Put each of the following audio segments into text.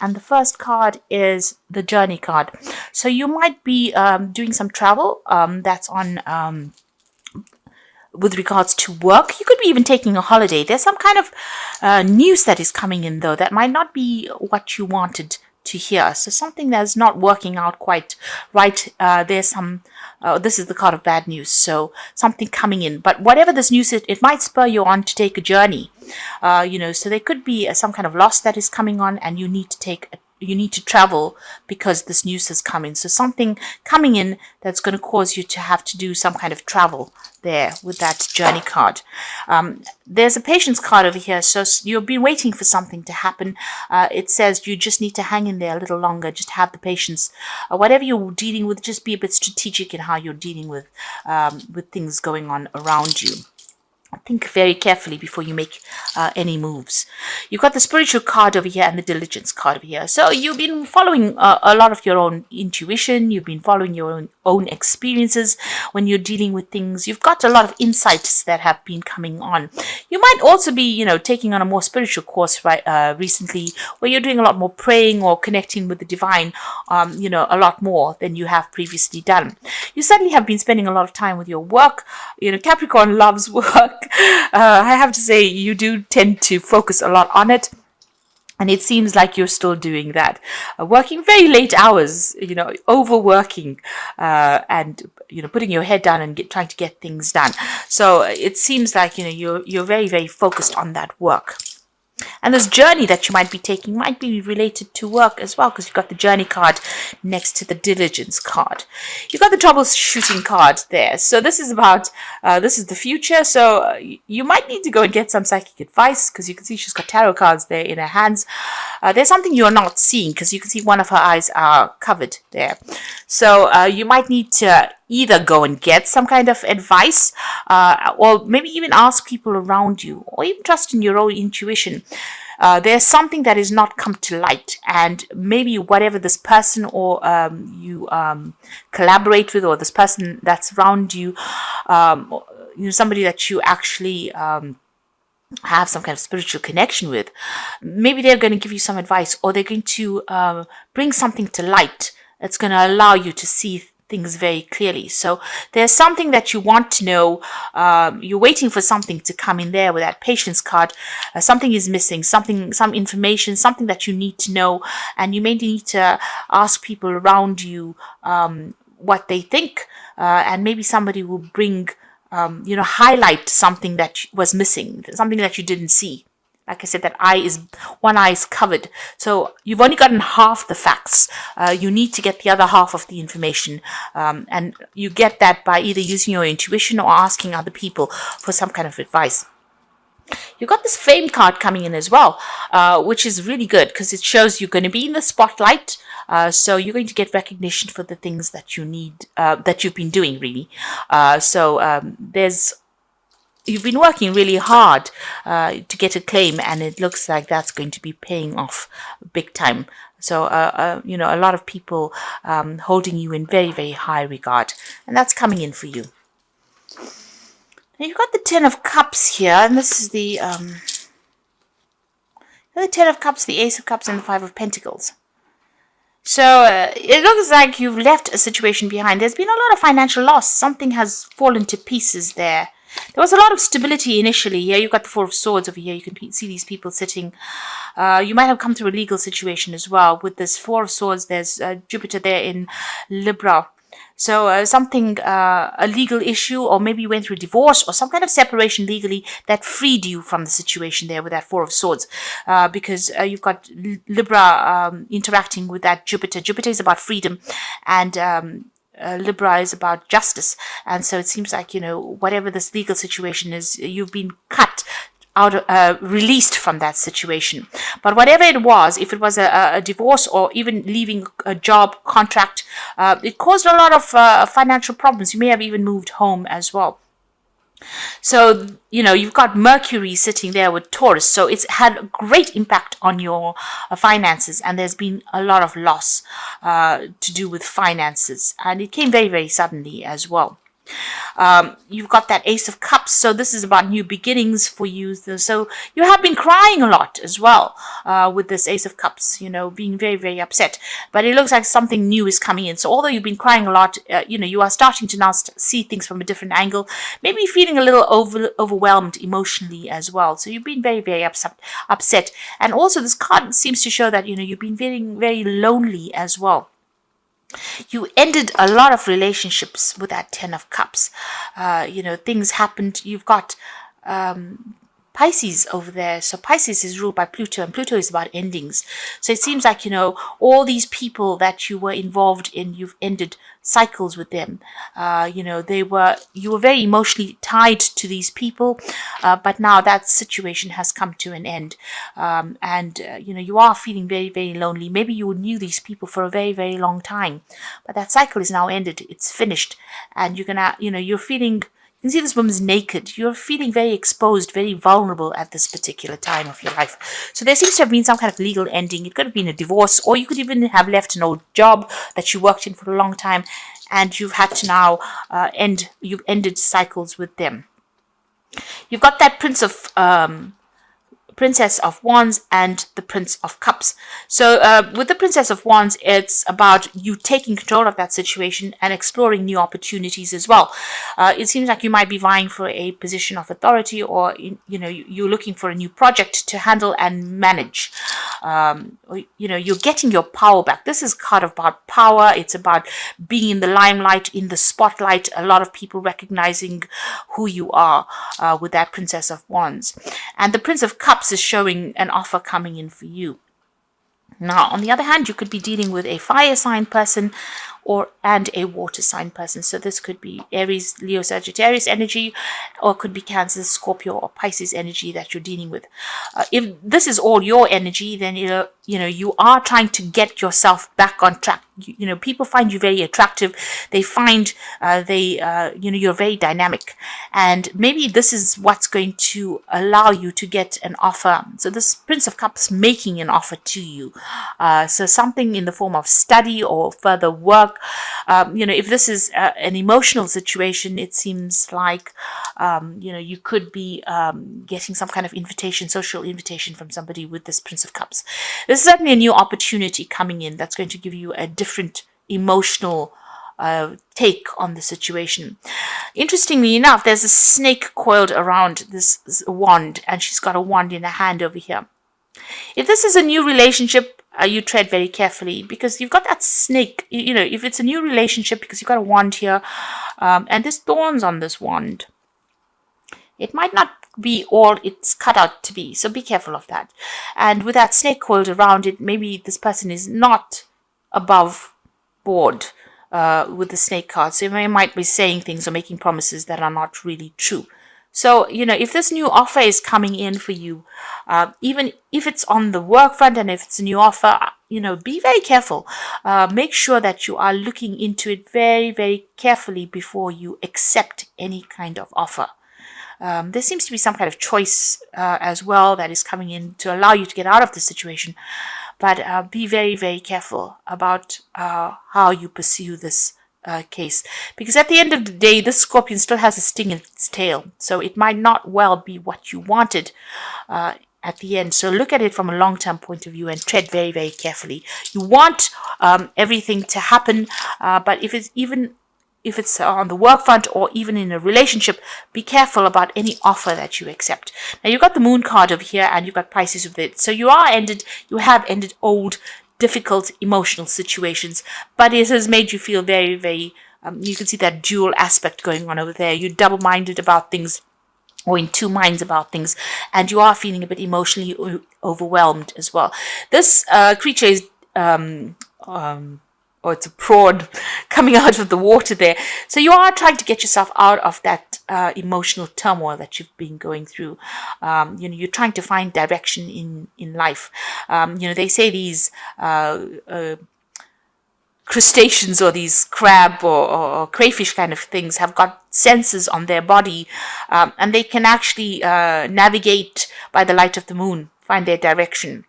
and the first card is the journey card. So you might be doing some travel that's on with regards to work. You could be even taking a holiday. There's some kind of news that is coming in, though, that might not be what you wanted to hear. So something that's not working out quite right. There's some, this is the card of bad news. So something coming in. But whatever this news is, it might spur you on to take a journey. So there could be some kind of loss that is coming on, and you need to travel because this news has come in. So something coming in that's going to cause you to have to do some kind of travel there with that journey card. There's a patience card over here. So you've been waiting for something to happen. It says you just need to hang in there a little longer. Just have the patience. Whatever you're dealing with, just be a bit strategic in how you're dealing with things going on around you. Think very carefully before you make any moves. You've got the spiritual card over here and the diligence card over here. So you've been following a lot of your own intuition. You've been following your own experiences when you're dealing with things. You've got a lot of insights that have been coming on. You might also be, taking on a more spiritual course recently, where you're doing a lot more praying or connecting with the divine, a lot more than you have previously done. You certainly have been spending a lot of time with your work. Capricorn loves work. I have to say, you do tend to focus a lot on it. And it seems like you're still doing that, working very late hours, overworking, and putting your head down and trying to get things done. So it seems like you're very, very focused on that work. And this journey that you might be taking might be related to work as well, because you've got the journey card next to the diligence card. You've got the troubleshooting card there. So this is about, this is the future. So you might need to go and get some psychic advice, because you can see she's got tarot cards there in her hands. There's something you're not seeing, because you can see one of her eyes are covered there. So you might need to either go and get some kind of advice, or maybe even ask people around you, or even trust in your own intuition. There's something that is not come to light, and maybe whatever this person or you collaborate with, or this person that's around you, somebody that you actually have some kind of spiritual connection with, maybe they're going to give you some advice, or they're going to bring something to light that's going to allow you to see things very clearly. So there's something that you want to know. You're waiting for something to come in there with that patience card. Something is missing, some information, something that you need to know, and you may need to ask people around you what they think, and maybe somebody will bring, highlight something that was missing, something that you didn't see. Like I said, one eye is covered. So you've only gotten half the facts. You need to get the other half of the information. And you get that by either using your intuition or asking other people for some kind of advice. You've got this fame card coming in as well, which is really good, because it shows you're going to be in the spotlight. So you're going to get recognition for the things that you need, that you've been doing, really. You've been working really hard to get a claim, and it looks like that's going to be paying off big time. So, a lot of people holding you in very, very high regard, and that's coming in for you. Now you've got the Ten of Cups here, and this is the Ten of Cups, the Ace of Cups, and the Five of Pentacles. So it looks like you've left a situation behind. There's been a lot of financial loss. Something has fallen to pieces there. There was a lot of stability initially. Here you've got the Four of Swords over here. You can see these people sitting. You might have come through a legal situation as well. With this Four of Swords, there's Jupiter there in Libra. So a legal issue, or maybe you went through a divorce or some kind of separation legally that freed you from the situation there with that Four of Swords. Because you've got Libra interacting with that Jupiter. Jupiter is about freedom, and Libra is about justice. And so it seems like, whatever this legal situation is, you've been cut out, released from that situation. But whatever it was, if it was a divorce or even leaving a job contract, it caused a lot of financial problems. You may have even moved home as well. So, you've got Mercury sitting there with Taurus. So it's had a great impact on your finances, and there's been a lot of loss to do with finances. And it came very, very suddenly as well. You've got that Ace of Cups, so this is about new beginnings for you. So you have been crying a lot as well with this Ace of Cups, being very, very upset. But it looks like something new is coming in. So although you've been crying a lot, you are starting to now see things from a different angle, maybe feeling a little overwhelmed emotionally as well. So you've been very, very upset. And also this card seems to show that, you've been feeling very lonely as well. You ended a lot of relationships with that Ten of Cups. Things happened. You've got Pisces over there. So Pisces is ruled by Pluto, and Pluto is about endings. So it seems like, all these people that you were involved in, you've ended cycles with them. You were very emotionally tied to these people, but now that situation has come to an end. You are feeling very, very lonely. Maybe you knew these people for a very, very long time, but that cycle is now ended. It's finished. And you're feeling, you can see this woman's naked. You're feeling very exposed, very vulnerable at this particular time of your life. So there seems to have been some kind of legal ending. It could have been a divorce, or you could even have left an old job that you worked in for a long time, and you've had to now you've ended cycles with them. You've got that Princess of Wands and the Prince of Cups. So with the Princess of Wands, it's about you taking control of that situation and exploring new opportunities as well. It seems like you might be vying for a position of authority, or you're looking for a new project to handle and manage. You're getting your power back. This is kind of about power. It's about being in the limelight, in the spotlight. A lot of people recognizing who you are with that Princess of Wands. And the Prince of Cups is showing an offer coming in for you. Now, on the other hand, you could be dealing with a fire sign person and a water sign person. So this could be Aries, Leo, Sagittarius energy, or it could be Cancer, Scorpio, or Pisces energy that you're dealing with. If this is all your energy, then you are trying to get yourself back on track. People find you very attractive. They find you're very dynamic, and maybe this is what's going to allow you to get an offer. So this Prince of Cups making an offer to you. So something in the form of study or further work. If this is an emotional situation, it seems like you could be getting some kind of social invitation from somebody with this Prince of Cups. There's certainly a new opportunity coming in that's going to give you a different emotional take on the situation. Interestingly enough, there's a snake coiled around this wand, and she's got a wand in her hand over here. If this is a new relationship, you tread very carefully, because you've got that snake. If it's a new relationship, because you've got a wand here, and there's thorns on this wand, it might not be all it's cut out to be. So be careful of that. And with that snake coiled around it, maybe this person is not above board with the snake card. So they might be saying things or making promises that are not really true. So, if this new offer is coming in for you, even if it's on the work front and if it's a new offer, be very careful. Make sure that you are looking into it very, very carefully before you accept any kind of offer. There seems to be some kind of choice as well that is coming in to allow you to get out of the situation. But be very, very careful about how you pursue this case, because at the end of the day, this scorpion still has a sting in its tail, so it might not well be what you wanted at the end. So look at it from a long-term point of view and tread very, very carefully. You want everything to happen, but if it's on the work front or even in a relationship, be careful about any offer that you accept. Now you've got the Moon card over here, and you've got Pisces with it. So you have ended old, difficult emotional situations, but it has made you feel very, very, you can see that dual aspect going on over there. You're double-minded about things, or in two minds about things, and you are feeling a bit emotionally overwhelmed as well. This creature is, it's a prawn coming out of the water there. So you are trying to get yourself out of that emotional turmoil that you've been going through. You're trying to find direction in life. They say these crustaceans, or these crab or crayfish kind of things, have got sensors on their body, and they can actually navigate by the light of the moon, find their direction.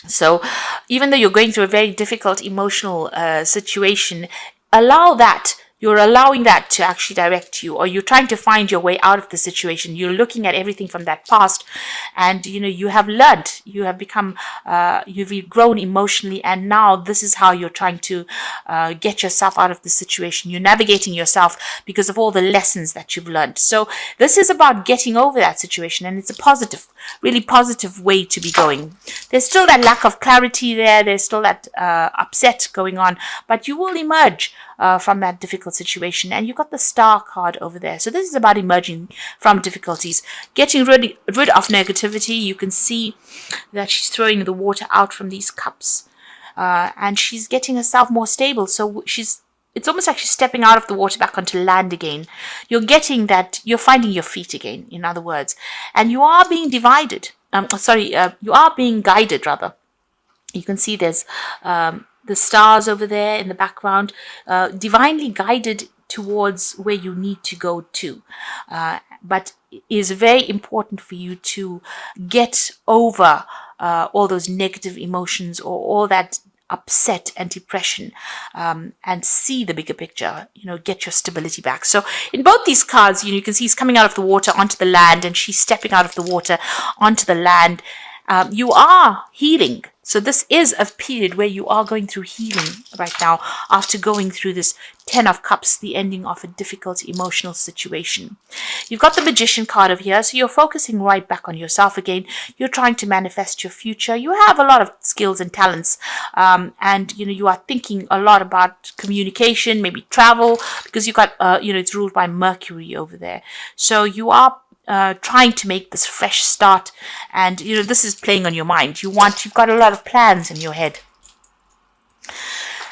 So even though you're going through a very difficult emotional situation, allow that You're allowing that to actually direct you, or you're trying to find your way out of the situation. You're looking at everything from that past, and you have learned, you have become, you've grown emotionally, and now this is how you're trying to get yourself out of the situation. You're navigating yourself because of all the lessons that you've learned. So this is about getting over that situation, and it's a positive, really positive way to be going. There's still that lack of clarity there. There's still that upset going on, but you will emerge from that difficult situation. And you got the Star card over there. So this is about emerging from difficulties, getting rid of negativity. You can see that she's throwing the water out from these cups, and she's getting herself more stable. So it's almost like she's stepping out of the water back onto land again. You're getting that you're finding your feet again, in other words, and you are being divided. You are being guided, rather. You can see there's the stars over there in the background, divinely guided towards where you need to go to. But it is very important for you to get over all those negative emotions, or all that upset and depression, and see the bigger picture, get your stability back. So in both these cards, you can see he's coming out of the water onto the land, and she's stepping out of the water onto the land. You are healing. So this is a period where you are going through healing right now, after going through this 10 of Cups, the ending of a difficult emotional situation. You've got the Magician card over here, so you're focusing right back on yourself again. You're trying to manifest your future. You have a lot of skills and talents, and you are thinking a lot about communication, maybe travel, because you got it's ruled by Mercury over there. So you are trying to make this fresh start, and this is playing on your mind. You've got a lot of plans in your head.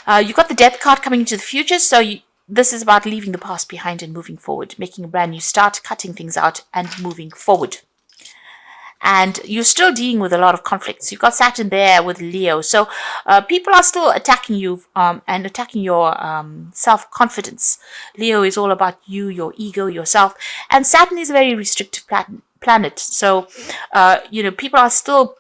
You've got the Death card coming into the future, so this is about leaving the past behind and moving forward, making a brand new start, cutting things out and moving forward. And you're still dealing with a lot of conflicts. You've got Saturn there with Leo. So people are still attacking you and attacking your self-confidence. Leo is all about you, your ego, yourself. And Saturn is a very restrictive planet. So, people are still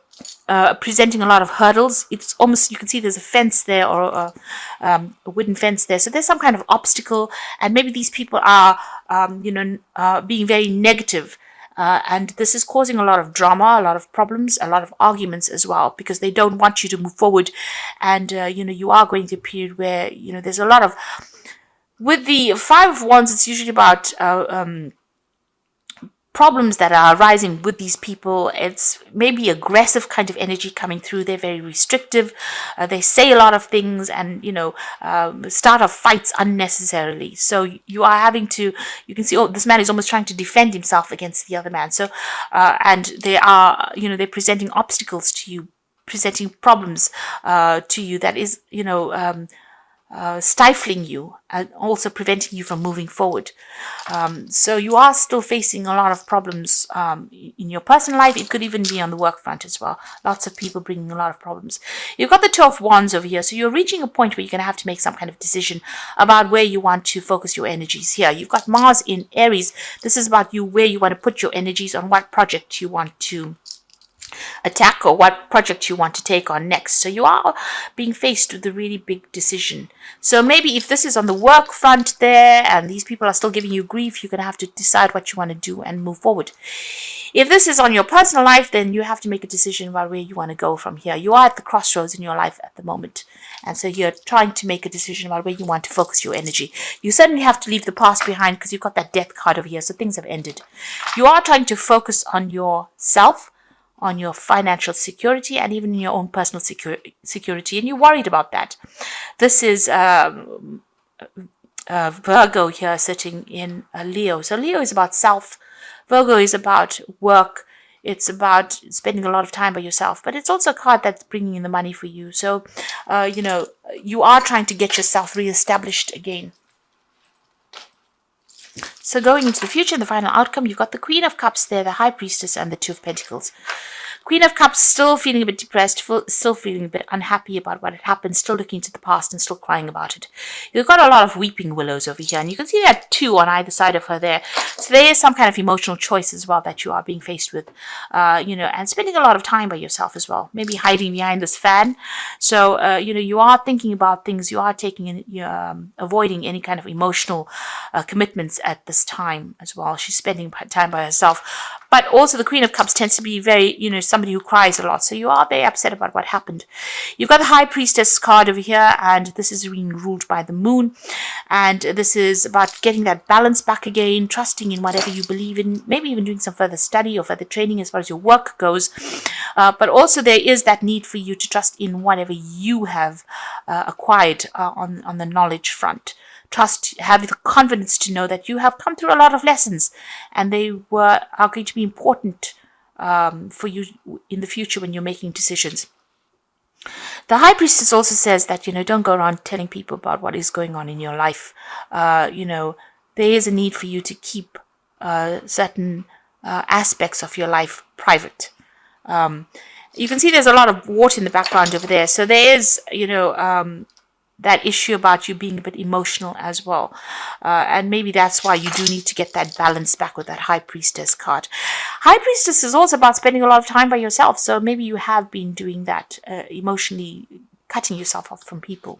presenting a lot of hurdles. It's almost, you can see there's a fence there, or a wooden fence there. So there's some kind of obstacle. And maybe these people are, being very negative. And this is causing a lot of drama, a lot of problems, a lot of arguments as well, because they don't want you to move forward. And, you are going through a period where, there's a lot of, with the Five of Wands, it's usually about problems that are arising with these people. It's maybe aggressive kind of energy coming through. They're very restrictive. They say a lot of things, and start off fights unnecessarily. So you are having to, you can see, this man is almost trying to defend himself against the other man. So and they are, they're presenting obstacles to you, presenting problems to you that is, stifling you and also preventing you from moving forward. So you are still facing a lot of problems in your personal life. It could even be on the work front as well. Lots of people bringing a lot of problems. You've got the Two of Wands over here. So you're reaching a point where you're going to have to make some kind of decision about where you want to focus your energies here. You've got Mars in Aries. This is about you, where you want to put your energies, on what project you want to attack, or what project you want to take on next. So you are being faced with a really big decision. So maybe if this is on the work front there, and these people are still giving you grief, you're going to have to decide what you want to do and move forward. If this is on your personal life, then you have to make a decision about where you want to go from here. You are at the crossroads in your life at the moment. And so you're trying to make a decision about where you want to focus your energy. You certainly have to leave the past behind, because you've got that Death card over here. So things have ended. You are trying to focus on yourself, on your financial security, and even in your own personal security, and you're worried about that. This is Virgo here sitting in Leo. So Leo is about self. Virgo is about work. It's about spending a lot of time by yourself, but it's also a card that's bringing in the money for you. So, you are trying to get yourself reestablished again. So going into the future, the final outcome, you've got the Queen of Cups there, the High Priestess, and the Two of Pentacles. Queen of Cups, still feeling a bit depressed, still feeling a bit unhappy about what had happened, still looking to the past and still crying about it. You've got a lot of weeping willows over here, and you can see that 2 on either side of her there. So there is some kind of emotional choice as well that you are being faced with, and spending a lot of time by yourself as well, maybe hiding behind this fan. So, you are thinking about things, you are avoiding any kind of emotional commitments at this time as well. She's spending time by herself. But also the Queen of Cups tends to be very, somebody who cries a lot. So you are very upset about what happened. You've got the High Priestess card over here, and this is being ruled by the moon. And this is about getting that balance back again, trusting in whatever you believe in, maybe even doing some further study or further training as far as your work goes. But also there is that need for you to trust in whatever you have acquired on the knowledge front. Trust, have the confidence to know that you have come through a lot of lessons, and they are going to be important for you in the future when you're making decisions. The High Priestess also says that, don't go around telling people about what is going on in your life. There is a need for you to keep certain aspects of your life private. You can see there's a lot of water in the background over there. So there is, that issue about you being a bit emotional as well. And maybe that's why you do need to get that balance back with that High Priestess card. High Priestess is also about spending a lot of time by yourself. So maybe you have been doing that, emotionally cutting yourself off from people.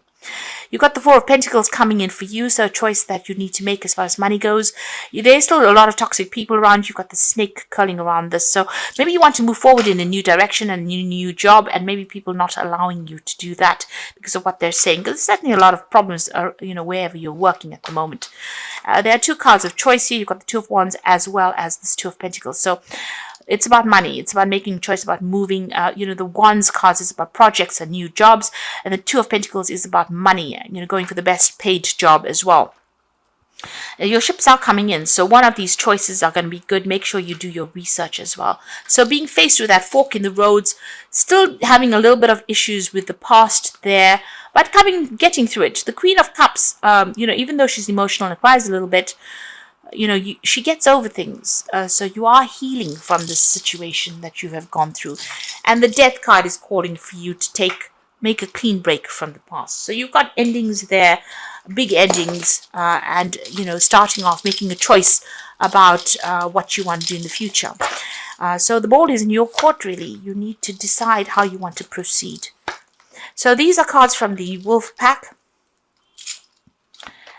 You've got the Four of Pentacles coming in for you, so a choice that you need to make as far as money goes. There's still a lot of toxic people around. You've got the snake curling around this, so maybe you want to move forward in a new direction and a new job, and maybe people not allowing you to do that because of what they're saying. Because there's certainly a lot of problems, wherever you're working at the moment. There are 2 cards of choice here. You've got the Two of Wands as well as this Two of Pentacles. So it's about money. It's about making a choice, about moving. The Wands cards is about projects and new jobs. And the Two of Pentacles is about money, going for the best paid job as well. Your ships are coming in. So one of these choices are going to be good. Make sure you do your research as well. So being faced with that fork in the roads, still having a little bit of issues with the past there, but getting through it. The Queen of Cups, even though she's emotional and cries a little bit, she gets over things. So you are healing from this situation that you have gone through. And the Death card is calling for you to make a clean break from the past. So you've got endings there, big endings, and, starting off, making a choice about what you want to do in the future. So the ball is in your court, really. You need to decide how you want to proceed. So these are cards from the Wolf Pack.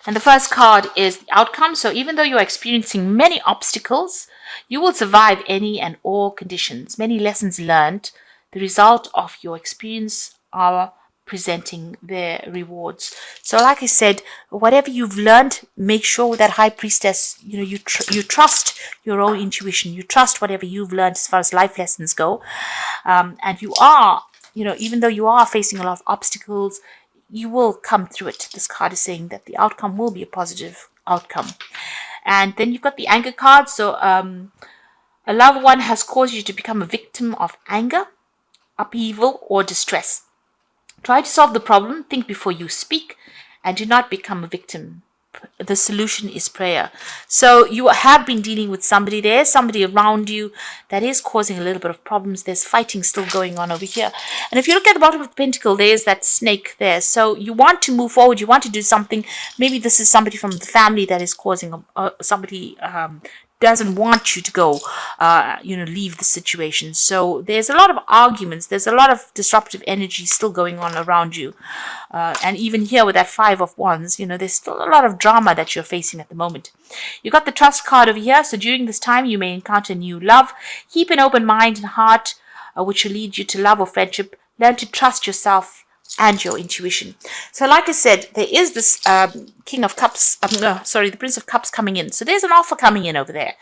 And the first card is the outcome. So even though you're experiencing many obstacles, you will survive any and all conditions. Many lessons learned. The result of your experience are presenting their rewards. So like I said, whatever you've learned, make sure with that High Priestess, you trust your own intuition. You trust whatever you've learned as far as life lessons go. And you are, even though you are facing a lot of obstacles, you will come through it. This card is saying that the outcome will be a positive outcome. And then you've got the anger card. So a loved one has caused you to become a victim of anger, upheaval, or distress. Try to solve the problem, think before you speak, and do not become a victim. The solution is prayer. So you have been dealing with somebody. There's somebody around you that is causing a little bit of problems. There's fighting still going on over here. And if you look at the bottom of the pentacle, there's that snake there. So you want to move forward. You want to do something. Maybe this is somebody from the family that is causing somebody doesn't want you to go, leave the situation. So there's a lot of arguments. There's a lot of disruptive energy still going on around you. And even here with that Five of Wands, there's still a lot of drama that you're facing at the moment. You got the Trust card over here. So during this time, you may encounter new love. Keep an open mind and heart, which will lead you to love or friendship. Learn to trust yourself and your intuition. So like I said, there is this the Prince of Cups coming in. So there's an offer coming in over there.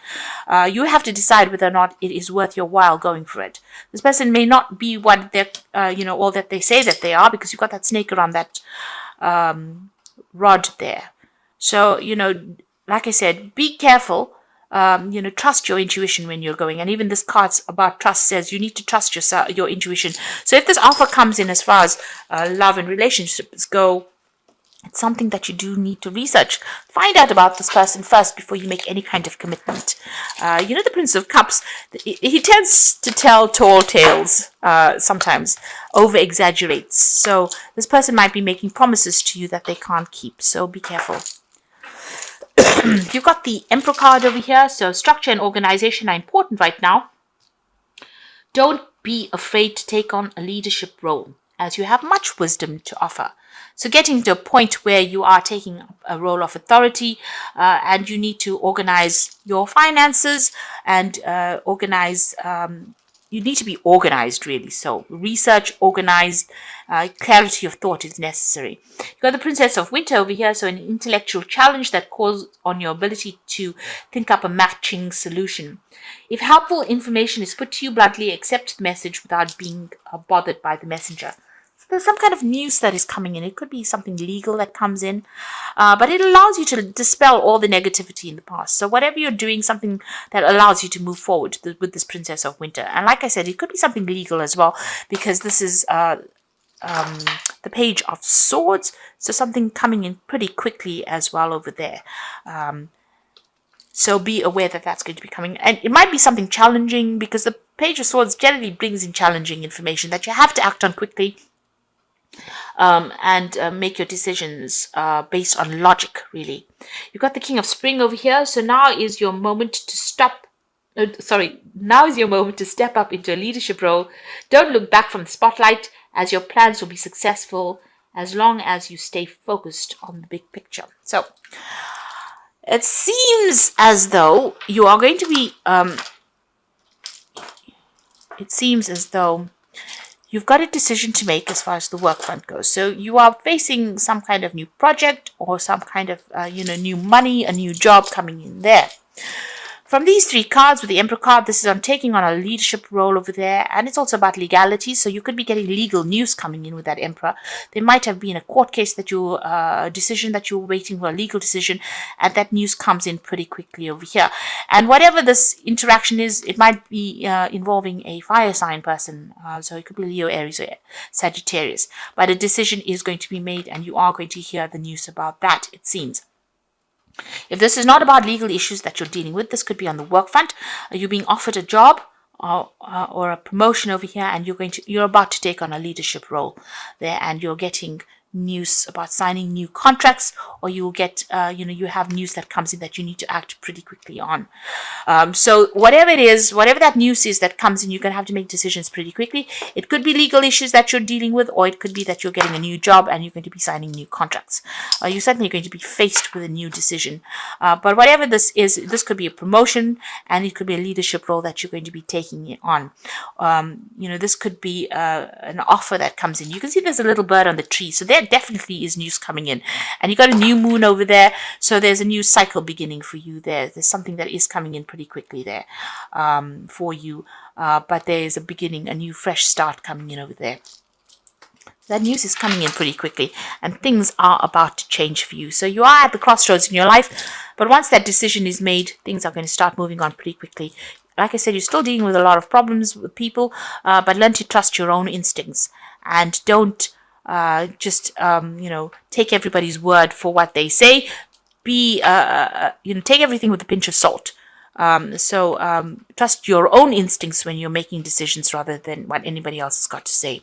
You have to decide whether or not it is worth your while going for it. This person may not be what they're, all that they say that they are, because you've got that snake around that rod there. So, like I said, be careful. Trust your intuition when you're going. And even this card about trust says you need to trust your intuition. So if this offer comes in as far as love and relationships go, It's something that you do need to research. Find out about this person first before you make any kind of commitment. The Prince of Cups, he tends to tell tall tales sometimes, over exaggerates. So this person might be making promises to you that they can't keep. So be careful. You've got the Emperor card over here. So structure and organization are important right now. Don't be afraid to take on a leadership role, as you have much wisdom to offer. So getting to a point where you are taking a role of authority and you need to organize your finances and you need to be organized, really. So research, organized, clarity of thought is necessary. You've got the Princess of Winter over here, so an intellectual challenge that calls on your ability to think up a matching solution. If helpful information is put to you bluntly, accept the message without being bothered by the messenger. There's some kind of news that is coming in. It could be something legal that comes in, but it allows you to dispel all the negativity in the past. So whatever you're doing, something that allows you to move forward with this Princess of Winter. And like I said, it could be something legal as well, because this is the Page of Swords. So something coming in pretty quickly as well over there. So be aware that that's going to be coming. And it might be something challenging, because the Page of Swords generally brings in challenging information that you have to act on quickly. And make your decisions based on logic, really. You've got the King of Spring over here. So now is your moment to now is your moment to step up into a leadership role. Don't look back from the spotlight, as your plans will be successful as long as you stay focused on the big picture. So it seems as though you are going to be you've got a decision to make as far as the work front goes. So you are facing some kind of new project or some kind of, new money, a new job coming in there. From these three cards, with the Emperor card, this is on taking on a leadership role over there, and it's also about legality. So you could be getting legal news coming in with that Emperor. There might have been a court case that decision that you were waiting for, a legal decision, and that news comes in pretty quickly over here. And whatever this interaction is, it might be involving a fire sign person. So it could be Leo, Aries, or Sagittarius. But a decision is going to be made, and you are going to hear the news about that, it seems. If this is not about legal issues that you're dealing with, this could be on the work front. You're being offered a job or a promotion over here, and you're about to take on a leadership role there, and you're getting news about signing new contracts, or you will get you have news that comes in that you need to act pretty quickly on. So whatever it is, whatever that news is that comes in, you're going to have to make decisions pretty quickly. It could be legal issues that you're dealing with, or it could be that you're getting a new job and you're going to be signing new contracts. You're certainly going to be faced with a new decision. But whatever this is, this could be a promotion, and it could be a leadership role that you're going to be taking it on. This could be an offer that comes in. You can see there's a little bird on the tree, so there definitely is news coming in. And you got a new moon over there, so there's a new cycle beginning for you there. There's something that is coming in pretty quickly there for you, but there is a beginning, a new fresh start coming in over there. That news is coming in pretty quickly, and things are about to change for you. So you are at the crossroads in your life, but once that decision is made, things are going to start moving on pretty quickly. Like I said, you're still dealing with a lot of problems with people, but learn to trust your own instincts, and don't just take everybody's word for what they say. Take everything with a pinch of salt. Trust your own instincts when you're making decisions rather than what anybody else has got to say.